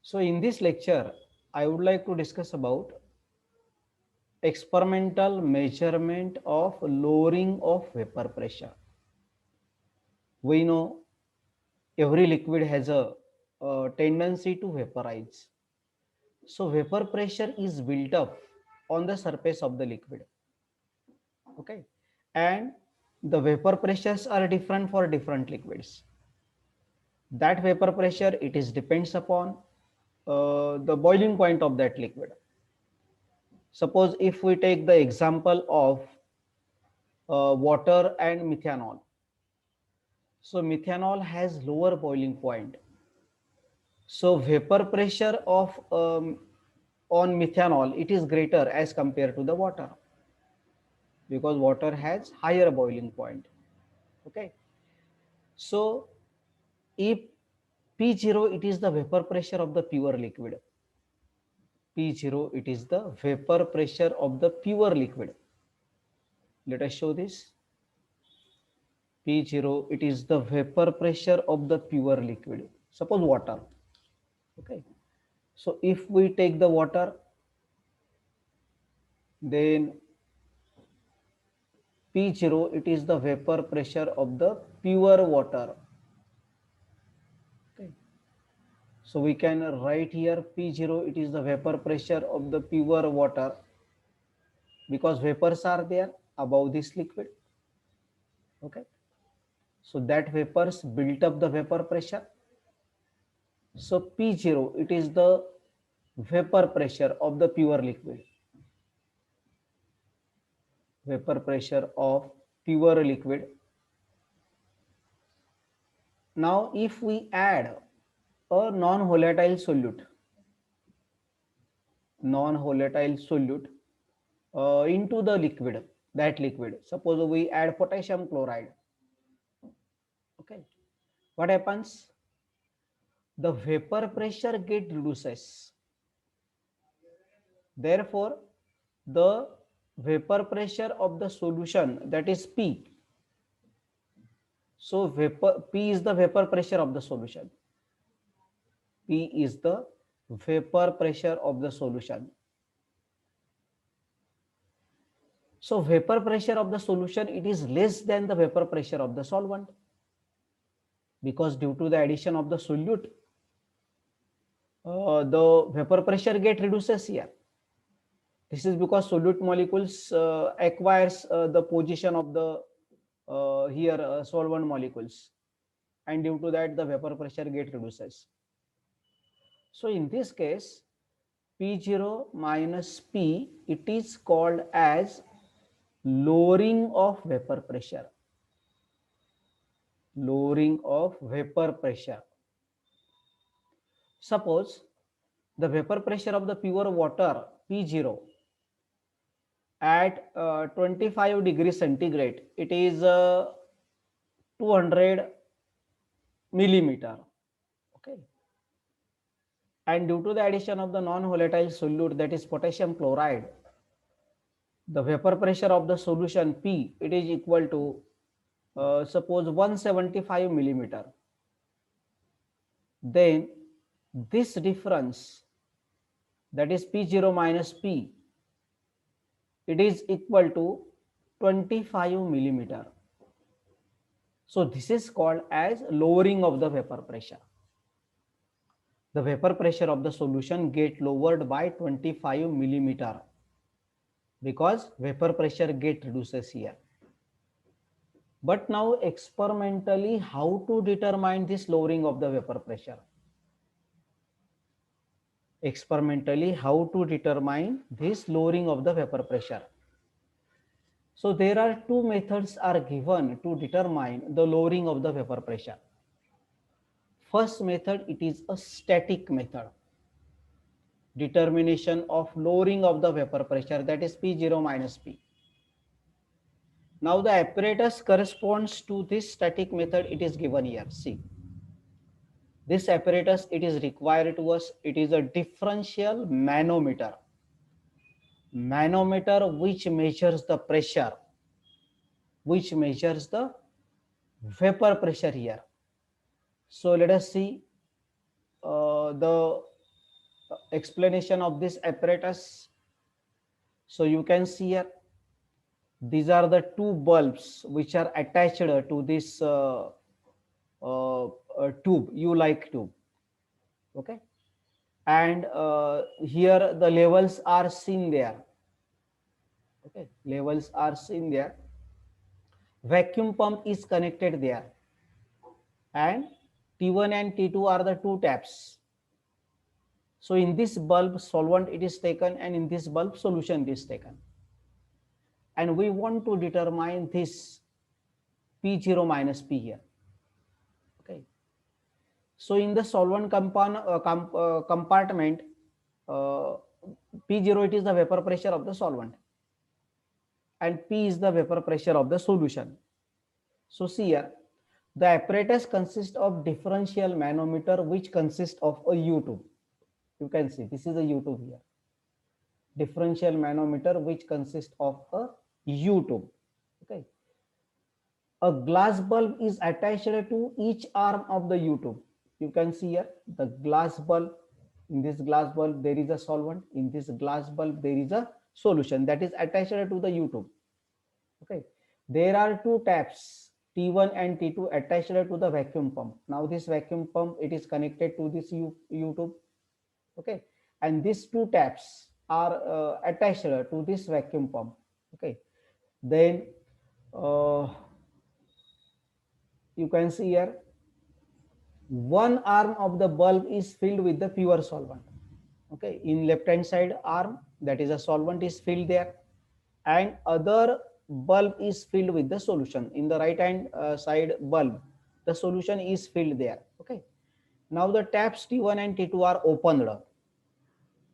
So in this lecture, I would like to discuss about experimental measurement of lowering of vapor pressure. We know every liquid has a tendency to vaporize. So vapor pressure is built up on the surface of the liquid. Okay, and the vapor pressures are different for different liquids. That vapor pressure it is depends upon the boiling point of that liquid. Suppose if we take the example of water and methanol. So methanol has lower boiling point. So vapor pressure of on methanol it is greater as compared to the water because water has higher boiling point. Okay. So if P0 it is the vapor pressure of the pure liquid. P0 it is the vapor pressure of the pure liquid. Let us show this. P0 it is the vapor pressure of the pure liquid. Suppose water. Okay. So if we take the water, then P0 it is the vapor pressure of the pure water. Okay. So we can write here P0 it is the vapor pressure of the pure water because vapors are there above this liquid. Okay. So that vapors built up the vapor pressure. So P0 it is the vapor pressure of the pure liquid. Vapor pressure of pure liquid. Now if we add a non-volatile solute, into the liquid, that liquid, suppose we add potassium chloride. Okay, what happens? The vapor pressure get reduces. Therefore the vapor pressure of the solution, that is P. So vapor P is the vapor pressure of the solution. P is the vapor pressure of the solution. So vapor pressure of the solution it is less than the vapor pressure of the solvent because due to the addition of the solute, the vapor pressure get reduces here. This is because solute molecules acquires the position of the solvent molecules, and due to that the vapor pressure get reduces. So in this case, P0 minus P it is called as lowering of vapor pressure. Lowering of vapor pressure. Suppose the vapor pressure of the pure water P0 at 25 degrees centigrade it is 200 millimeter. Okay, and due to the addition of the non-volatile solute, that is potassium chloride, the vapor pressure of the solution P it is equal to suppose 175 millimeter. Then this difference, that is P0 minus P, it is equal to 25 millimeter. So this is called as lowering of the vapor pressure. The vapor pressure of the solution get lowered by 25 millimeter because vapor pressure get reduces here. But now experimentally how to determine this lowering of the vapor pressure? Experimentally how to determine this lowering of the vapor pressure? So there are two methods are given to determine the lowering of the vapor pressure. First method it is a static method. Determination of lowering of the vapor pressure, that is P0 minus P. Now the apparatus corresponds to this static method it is given here. See, this apparatus it is required to us, it is a differential manometer. Manometer which measures the pressure, which measures the vapor pressure here. So let us see the explanation of this apparatus. So you can see here, these are the two bulbs which are attached to this tube, U-like tube. Okay, and here the levels are seen there. Okay, levels are seen there. Vacuum pump is connected there, and T1 and T2 are the two taps. So in this bulb solvent it is taken, and in this bulb solution it is taken, and we want to determine this P0 minus P here. Okay, so in the solvent compartment, uh, P0 it is the vapor pressure of the solvent, and P is the vapor pressure of the solution. So see here, the apparatus consists of differential manometer which consists of a U-tube. You can see this is a U-tube here. Differential manometer which consists of a U-tube. Okay. A glass bulb is attached to each arm of the U-tube. You can see here the glass bulb. In this glass bulb there is a solvent. In this glass bulb there is a solution that is attached to the U-tube. Okay. There are two taps, T1 and T2, attached to the vacuum pump. Now this vacuum pump, it is connected to this U-tube. Okay, and these two taps are attached to this vacuum pump. Okay, then you can see here, one arm of the bulb is filled with the pure solvent. Okay, in left hand side arm, that is a solvent is filled there, and other bulb is filled with the solution. In the right hand side bulb, the solution is filled there. Okay, now the taps T1 and T2 are opened.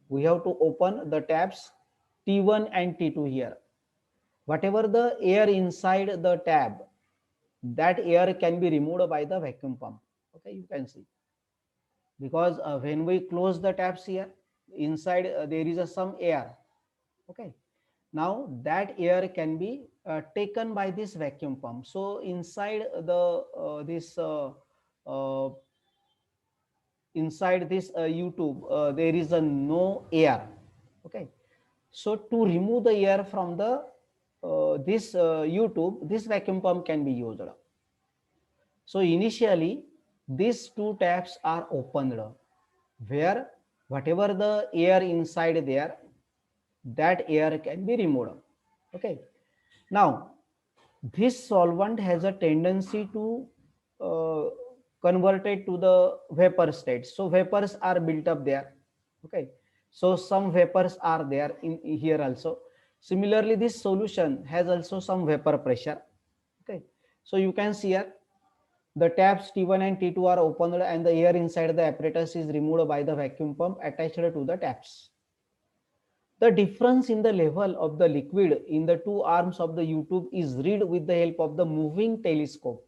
We have to open the taps T1 and T2 here. Whatever the air inside the tab, that air can be removed by the vacuum pump. Okay, you can see, because when we close the taps here, inside there is some air. Okay, now that air can be taken by this vacuum pump. So inside the uh, inside this U-tube there is a no air. Okay, so to remove the air from the this U-tube, this vacuum pump can be used. So initially these two taps are opened, where whatever the air inside there, that air can be removed. Okay, now this solvent has a tendency to uh, convert it to the vapor state. So vapors are built up there. Okay, so some vapors are there in here also. Similarly, this solution has also some vapor pressure. Okay, so you can see here the taps T1 and T2 are opened, and the air inside the apparatus is removed by the vacuum pump attached to the taps. The difference in the level of the liquid in the two arms of the U-tube is read with the help of the moving telescope.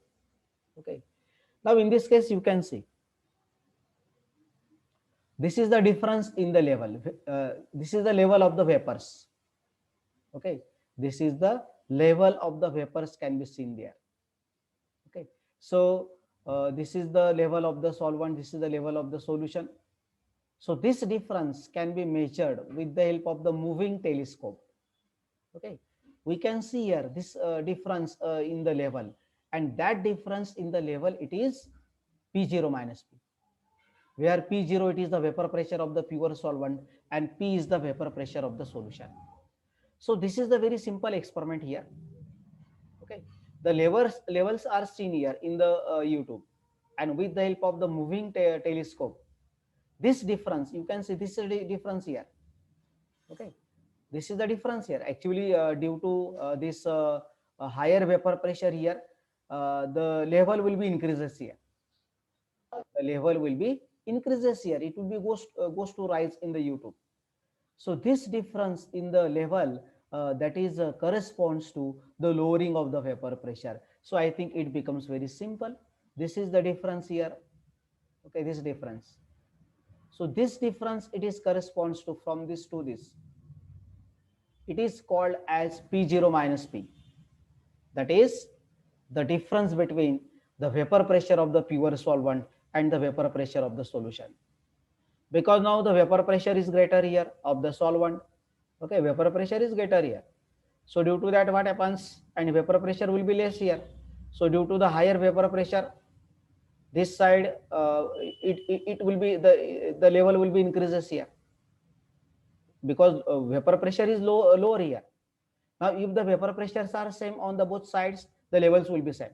Okay. Now in this case, you can see this is the difference in the level. This is the level of the vapors. Okay. This is the level of the vapors can be seen there. Okay. So this is the level of the solvent. This is the level of the solution. So this difference can be measured with the help of the moving telescope. Okay, we can see here this difference in the level, and that difference in the level, it is P0 minus P, where P0 it is the vapor pressure of the pure solvent and P is the vapor pressure of the solution. So this is the very simple experiment here. Okay, the levels are seen here in the U-tube, and with the help of the moving telescope, this difference, you can see this is the difference here. Okay, this is the difference here. Actually, due to this higher vapor pressure here, the level will be increases here. The level will be increases here. It will be goes to rise in the U-tube. So this difference in the level that is corresponds to the lowering of the vapor pressure. So I think it becomes very simple. This is the difference here. Okay, this difference. So this difference, it is corresponds to from this to this. It is called as P0 minus P. That is the difference between the vapor pressure of the pure solvent and the vapor pressure of the solution. because now the vapor pressure is greater here of the solvent. Okay, vapor pressure is greater here. So due to that, what happens? And vapor pressure will be less here. So due to the higher vapor pressure, this side it will be the level will be increases here, because vapor pressure is lower here. Now if the vapor pressures are same on the both sides, the levels will be same.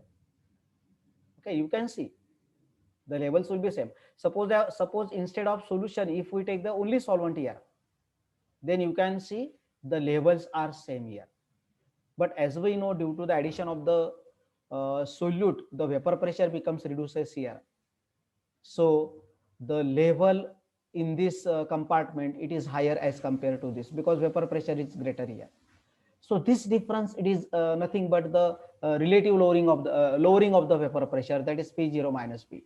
Okay, you can see the levels will be same. Suppose instead of solution, if we take the only solvent here, then you can see the levels are same here. But as we know, due to the addition of the solute, the vapor pressure becomes reduces here. So the level in this compartment, it is higher as compared to this, because vapor pressure is greater here. So this difference, it is nothing but the relative lowering of the vapor pressure, that is P0 minus P.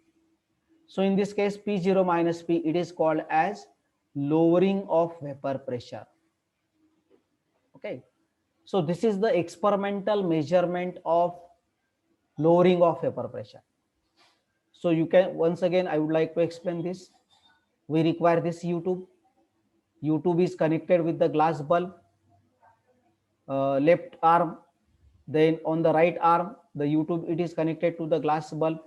So in this case, P0 minus P, it is called as lowering of vapor pressure. Okay. So this is the experimental measurement of lowering of vapor pressure. So you can, once again, I would like to explain this. We require this U-tube. U-tube is connected with the glass bulb, left arm. Then on the right arm, the U-tube, it is connected to the glass bulb.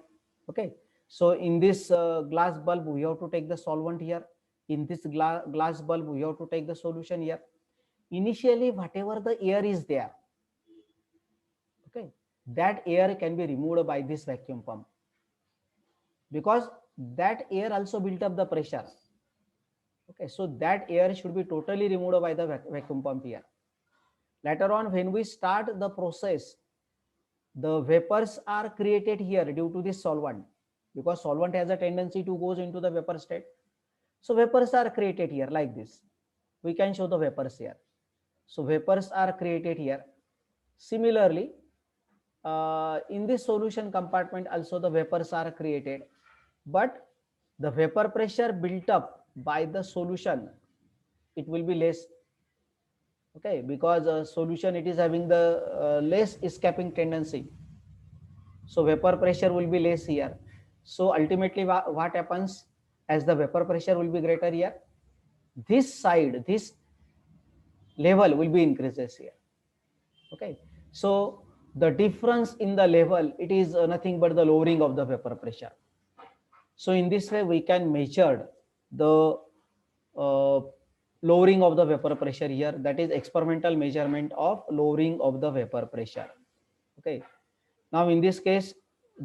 Okay. So in this glass bulb, we have to take the solvent here. In this glass bulb, we have to take the solution here. Initially, whatever the air is there, okay, that air can be removed by this vacuum pump, because that air also built up the pressure. Okay, so that air should be totally removed by the vacuum pump here. Later on, when we start the process, the vapors are created here due to this solvent, because solvent has a tendency to goes into the vapor state. So vapors are created here like this. We can show the vapors here. So vapors are created here. Similarly, in this solution compartment also the vapors are created, but the vapor pressure built up by the solution, it will be less. Okay, because solution, it is having the less escaping tendency, so vapor pressure will be less here. So ultimately what happens, as the vapor pressure will be greater here, this side, this level will be increases here. Okay, so the difference in the level, it is nothing but the lowering of the vapor pressure. So in this way, we can measure the uh, lowering of the vapor pressure here, that is experimental measurement of lowering of the vapor pressure. Okay, now in this case,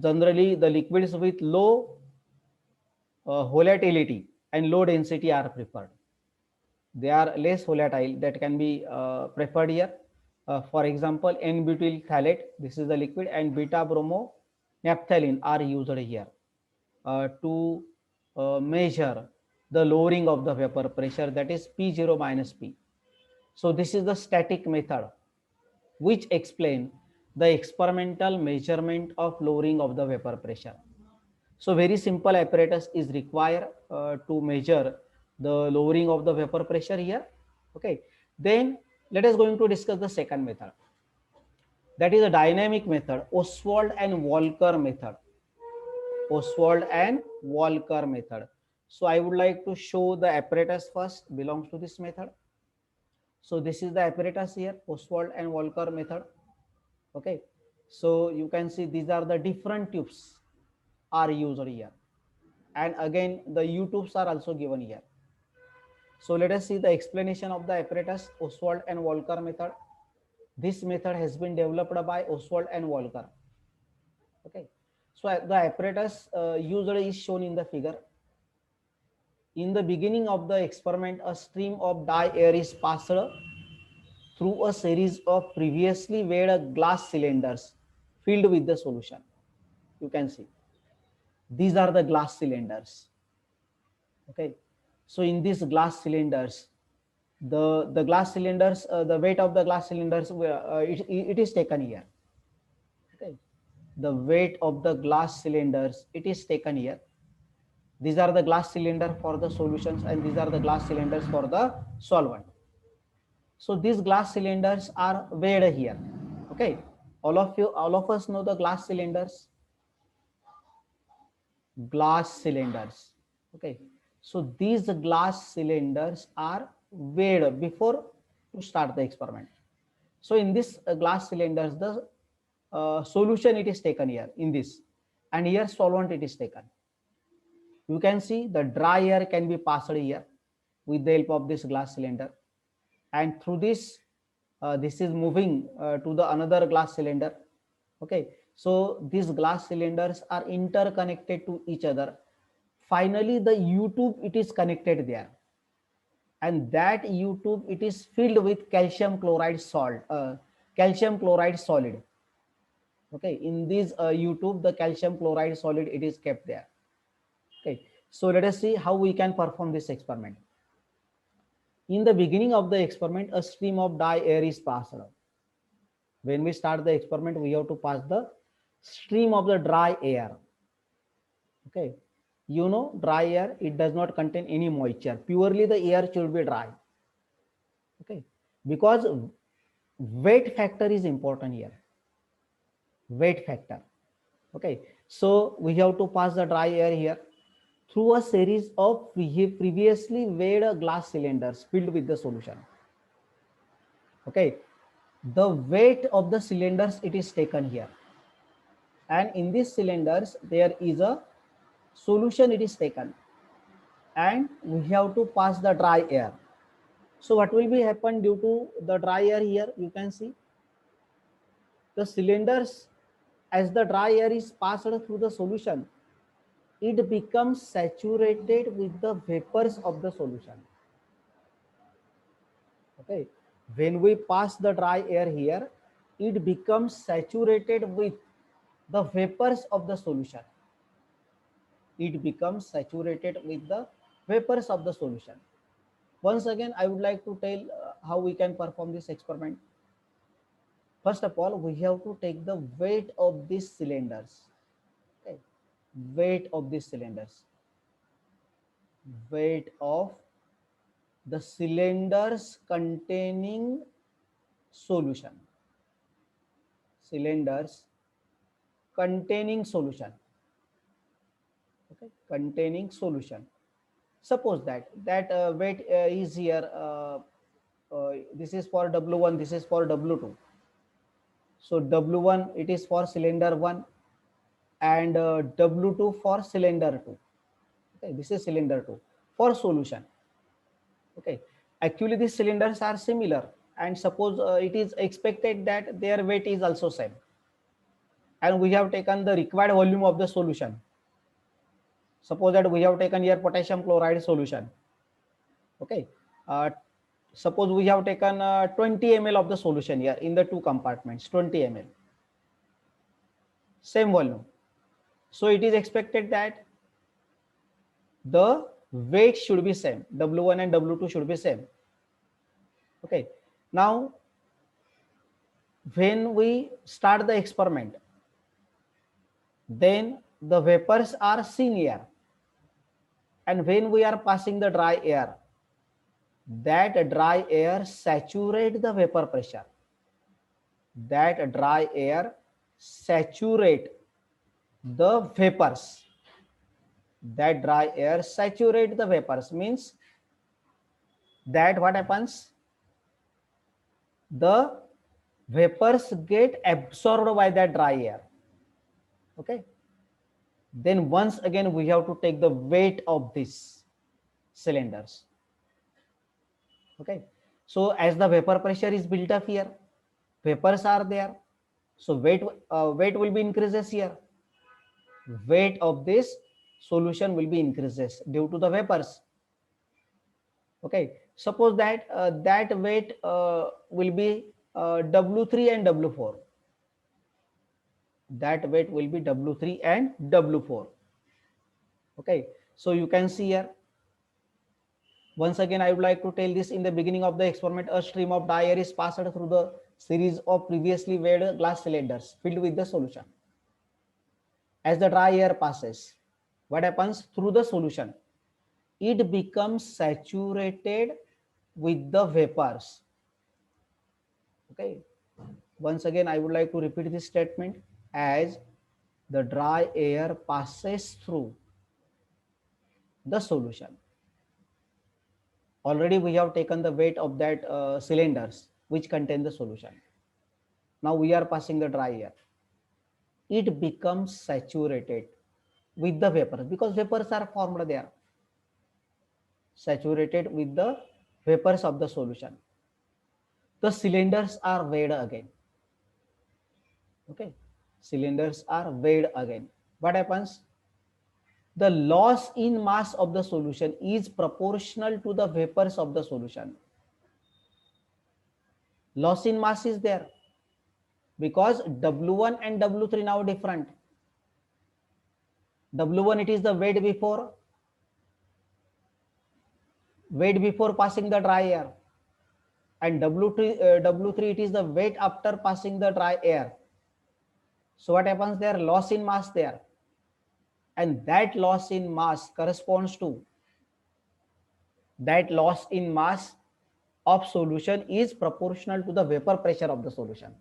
generally the liquids with low volatility and low density are preferred. They are less volatile, that can be preferred here. For example, N-butyl phthalate, this is the liquid, and beta bromo naphthalene are used here to measure the lowering of the vapor pressure, that is P0 minus P. So this is the static method which explain the experimental measurement of lowering of the vapor pressure. So very simple apparatus is required to measure the lowering of the vapor pressure here. Okay, then let us going to discuss the second method, that is a dynamic method, Ostwald and Walker method. Ostwald and Walker method. So I would like to show the apparatus first belongs to this method. So this is the apparatus here, Ostwald and Walker method. Okay, so you can see these are the different tubes are used here, and again the U-tubes are also given here. So let us see the explanation of the apparatus, Ostwald and Walker method. This method has been developed by Ostwald and Walker. Okay, so the apparatus usually is shown in the figure. In the beginning of the experiment, a stream of dye air is passed through a series of previously weighed glass cylinders filled with the solution. You can see these are the glass cylinders. Okay, so in these glass cylinders, the glass cylinders, the weight of the glass cylinders, it is taken here. Okay, the weight of the glass cylinders, it is taken here. These are the glass cylinder for the solutions, and these are the glass cylinders for the solvent. So these glass cylinders are weighed here. Okay, all of us know the glass cylinders. Glass cylinders. Okay, So these glass cylinders are weighed before to start the experiment. So in this glass cylinders, the solution it is taken here in this, and here solvent it is taken. You can see the dry air can be passed here with the help of this glass cylinder, and through this, this is moving to the another glass cylinder. Okay, so these glass cylinders are interconnected to each other. Finally, the U-tube it is connected there, and that U-tube it is filled with calcium chloride salt, calcium chloride solid. Okay, in this U-tube, the calcium chloride solid it is kept there. Okay, so let us see how we can perform this experiment. In the beginning of the experiment, a stream of dry air is passed. When we start the experiment, we have to pass the stream of the dry air. Okay, you know, dry air, it does not contain any moisture. Purely the air should be dry. Okay, because weight factor is important here. Weight factor. Okay, so we have to pass the dry air here through a series of previously weighed glass cylinders filled with the solution. Okay, the weight of the cylinders it is taken here, and in these cylinders there is a solution it is taken, and we have to pass the dry air. So what will be happen due to the dry air here? You can see the cylinders, as the dry air is passed through the solution, it becomes saturated with the vapors of the solution. Okay, when we pass the dry air here, it becomes saturated with the vapors of the solution. It becomes saturated with the vapors of the solution. Once again, I would like to tell how we can perform this experiment. First of all, we have to take the weight of these cylinders. Okay, weight of these cylinders. Weight of the cylinders containing solution. Cylinders containing solution. Okay, containing solution. Suppose that weight is here. This is for W1. This is for W2. So W1 it is for cylinder 1, and W2 for cylinder 2. Okay, this is cylinder 2 for solution. Okay, actually these cylinders are similar, and suppose it is expected that their weight is also same, and we have taken the required volume of the solution. Suppose that we have taken here potassium chloride solution. Okay, suppose we have taken 20 ml of the solution here in the two compartments, 20 ml, same volume. So it is expected that the weight should be same, W1 and W2 should be same. Okay, now when we start the experiment, then the vapors are seen here, and when we are passing the dry air, that dry air saturate the vapor pressure. That dry air saturate the vapors. That dry air saturate the vapors means that what happens? The vapors get absorbed by that dry air. Okay. Then once again we have to take the weight of these cylinders. Okay. So as the vapor pressure is built up here, vapors are there. So weight will be increases here. Weight of this solution will be increases due to the vapors. Okay, suppose that that weight will be W3 and W4. That weight will be W3 and W4. Okay, so you can see here. Once again, I would like to tell this: in the beginning of the experiment, a stream of dry air is passed through the series of previously weighed glass cylinders filled with the solution. As the dry air passes, what happens through the solution? It becomes saturated with the vapors. Okay, once again I would like to repeat this statement: as the dry air passes through the solution, Already we have taken the weight of that cylinders which contain the solution. Now we are passing the dry air. It becomes saturated with the vapors because vapors are formed there, saturated with the vapors of the solution. The cylinders are weighed again. Okay, cylinders are weighed again. What happens? The loss in mass of the solution is proportional to the vapors of the solution. Loss in mass is there because W1 and W3 now different. W1 it is the weight before passing the dry air, and W3 it is the weight after passing the dry air. So what happens there? Loss in mass there, and that loss in mass corresponds to that loss in mass of solution is proportional to the vapor pressure of the solution.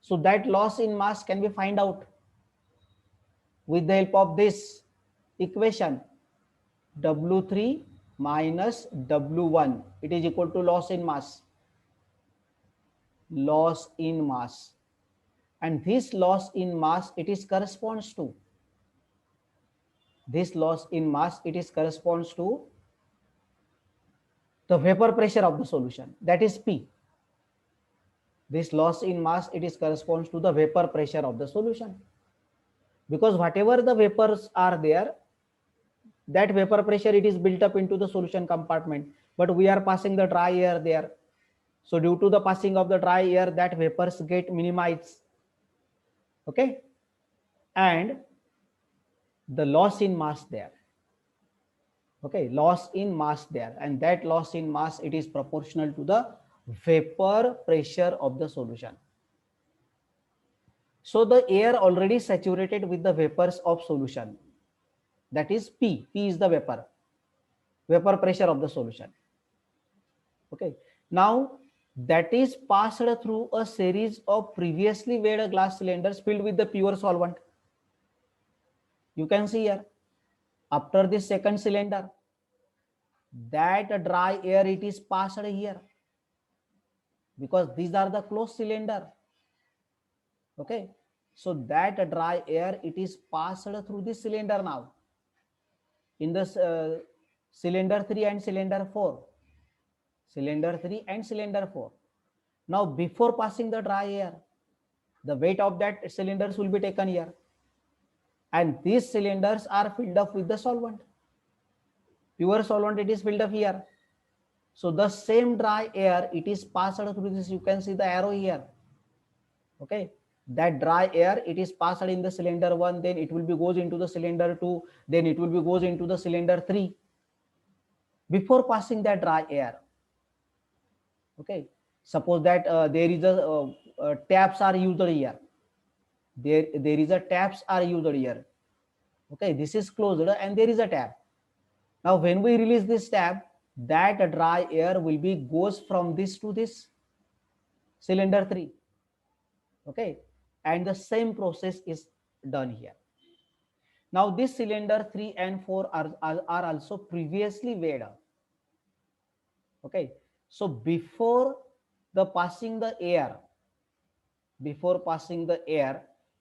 So that loss in mass can be find out with the help of this equation. W3 minus W1, it is equal to loss in mass. Loss in mass. And this loss in mass, it is corresponds to this loss in mass, it is corresponds to the vapor pressure of the solution, that is P. This loss in mass, it is corresponds to the vapor pressure of the solution, because whatever the vapors are there, that vapor pressure it is built up into the solution compartment, but we are passing the dry air there. So due to the passing of the dry air, that vapors get minimized. Okay, and the loss in mass there. Okay, loss in mass there, and that loss in mass, it is proportional to the vapor pressure of the solution. So the air already saturated with the vapors of solution, that is P. P is the vapor pressure of the solution. Okay, now that is passed through a series of previously weighed glass cylinders filled with the pure solvent. You can see here, after this second cylinder, that dry air it is passed here, because these are the closed cylinder. Okay, so that dry air it is passed through this cylinder now in this cylinder 3 and cylinder 4. Cylinder 3 and cylinder 4. Now before passing the dry air, the weight of that cylinders will be taken here, and these cylinders are filled up with the solvent. Pure solvent it is filled up here. So the same dry air it is passed through this. You can see the arrow here. Okay, that dry air it is passed in the cylinder 1, then it will be goes into the cylinder 2, then it will be goes into the cylinder 3 before passing that dry air. Okay, suppose that there is a taps are used here. There is a taps are used here. Okay, this is closed and there is a tap. Now when we release this tap, that dry air will be goes from this to this cylinder 3. Okay, and the same process is done here. Now this cylinder 3 and 4 are also previously weighed. Okay, so before passing the air,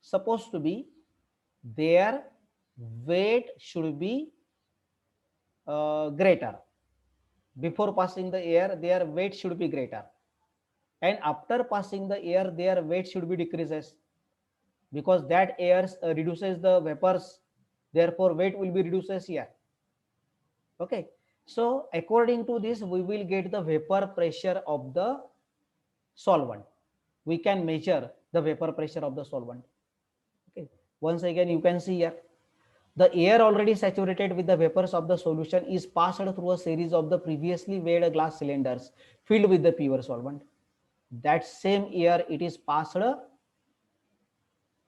supposed to be their weight should be greater. Before passing the air, their weight should be greater, and after passing the air, their weight should be decreases, because that air reduces the vapors, therefore weight will be reduces here. Okay, so according to this, we will get the vapor pressure of the solvent. We can measure the vapor pressure of the solvent. Okay, once again you can see here, the air already saturated with the vapors of the solution is passed through a series of the previously weighed glass cylinders filled with the pure solvent. That same air it is passed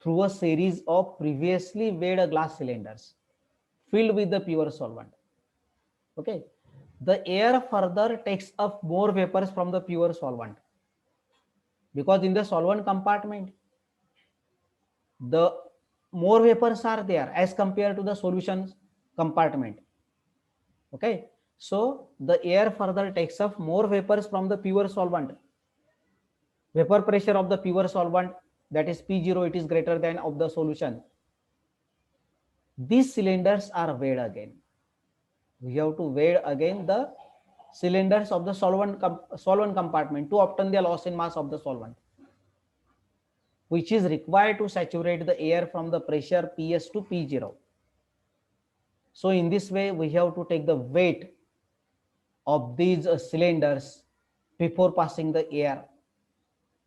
through a series of previously weighed glass cylinders filled with the pure solvent. Okay, the air further takes up more vapors from the pure solvent, because in the solvent compartment the more vapors are there as compared to the solution compartment. Okay, So the air further takes up more vapors from the pure solvent. Vapor pressure of the pure solvent, that is P0, it is greater than of the solution. These cylinders are weighed again. We have to weigh again the cylinders of the solvent compartment to obtain the loss in mass of the solvent, which is required to saturate the air from the pressure Ps to P0. So in this way, we have to take the weight of these cylinders before passing the air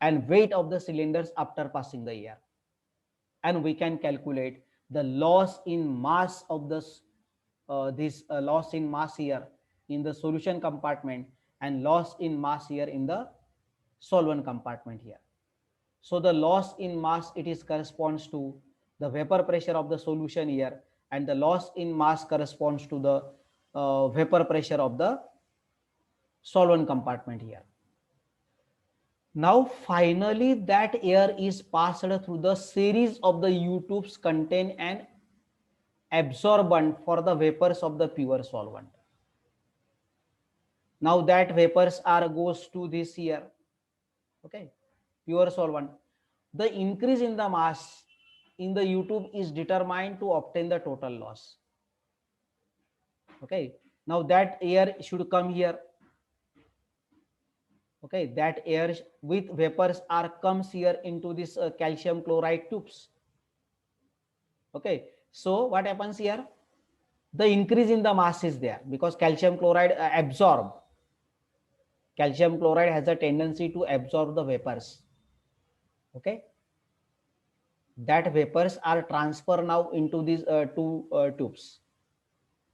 and weight of the cylinders after passing the air. And we can calculate the loss in mass of this loss in mass here in the solution compartment and loss in mass here in the solvent compartment here. So the loss in mass, it is corresponds to the vapor pressure of the solution here, and the loss in mass corresponds to the vapor pressure of the solvent compartment here. Now finally that air is passed through the series of the U-tubes contain an absorbent for the vapors of the pure solvent. Now that vapors are goes to this here, okay, pure solvent. The increase in the mass in the U-tube is determined to obtain the total loss. Okay, now that air should come here. Okay, that air with vapors are comes here into this calcium chloride tubes. Okay, so what happens here? The increase in the mass is there because calcium chloride absorb. Calcium chloride has a tendency to absorb the vapors. Okay, that vapors are transferred now into these two tubes.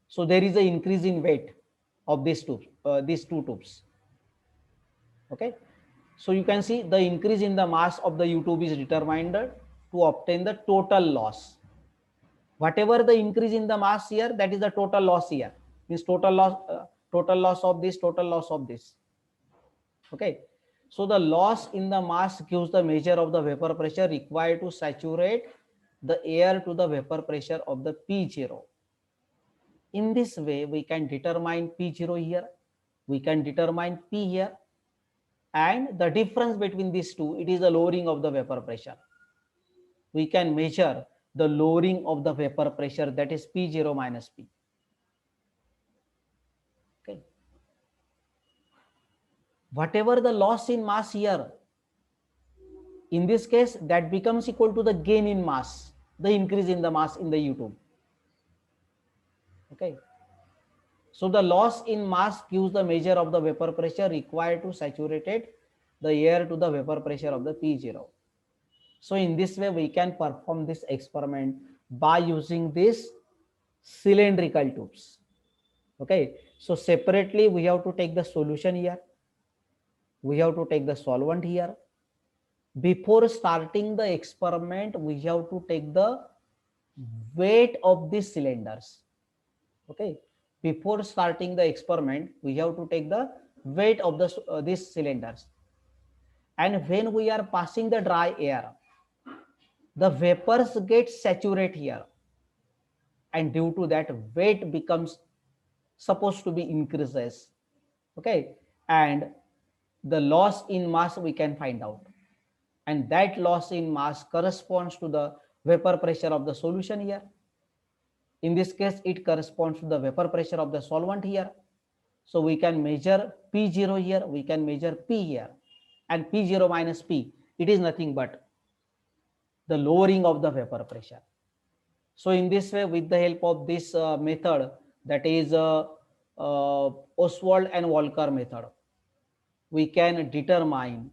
So there is an increase in weight of these two tubes. Okay, so you can see the increase in the mass of the U-tube is determined to obtain the total loss. Whatever the increase in the mass here, that is the total loss here. Means total loss of this, total loss of this. Okay, so the loss in the mass gives the measure of the vapor pressure required to saturate the air to the vapor pressure of the P0. In this way, we can determine P0 here, we can determine P here, and the difference between these two, it is the lowering of the vapor pressure. We can measure the lowering of the vapor pressure, that is P0 minus P. Okay. Whatever the loss in mass here, in this case, that becomes equal to the gain in mass, the increase in the mass in the U-tube. Okay. So the loss in mass gives the measure of the vapor pressure required to saturate the air to the vapor pressure of the P0. So in this way, we can perform this experiment by using these cylindrical tubes. Okay. So separately, we have to take the solution here. We have to take the solvent here. Before starting the experiment, we have to take the weight of these cylinders. Okay, before starting the experiment, we have to take the weight of these cylinders. And when we are passing the dry air, the vapors get saturate here, and due to that, weight becomes supposed to be increases. Okay, and the loss in mass we can find out, and that loss in mass corresponds to the vapor pressure of the solution here. In this case, it corresponds to the vapor pressure of the solvent here. So we can measure P0 here, we can measure P here, and P0 minus P, it is nothing but the lowering of the vapor pressure. So in this way, with the help of this method, that is Ostwald and Walker method, we can determine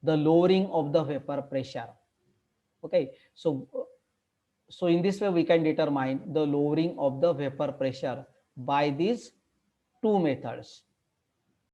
the lowering of the vapor pressure. Okay, so in this way, we can determine the lowering of the vapor pressure by these two methods.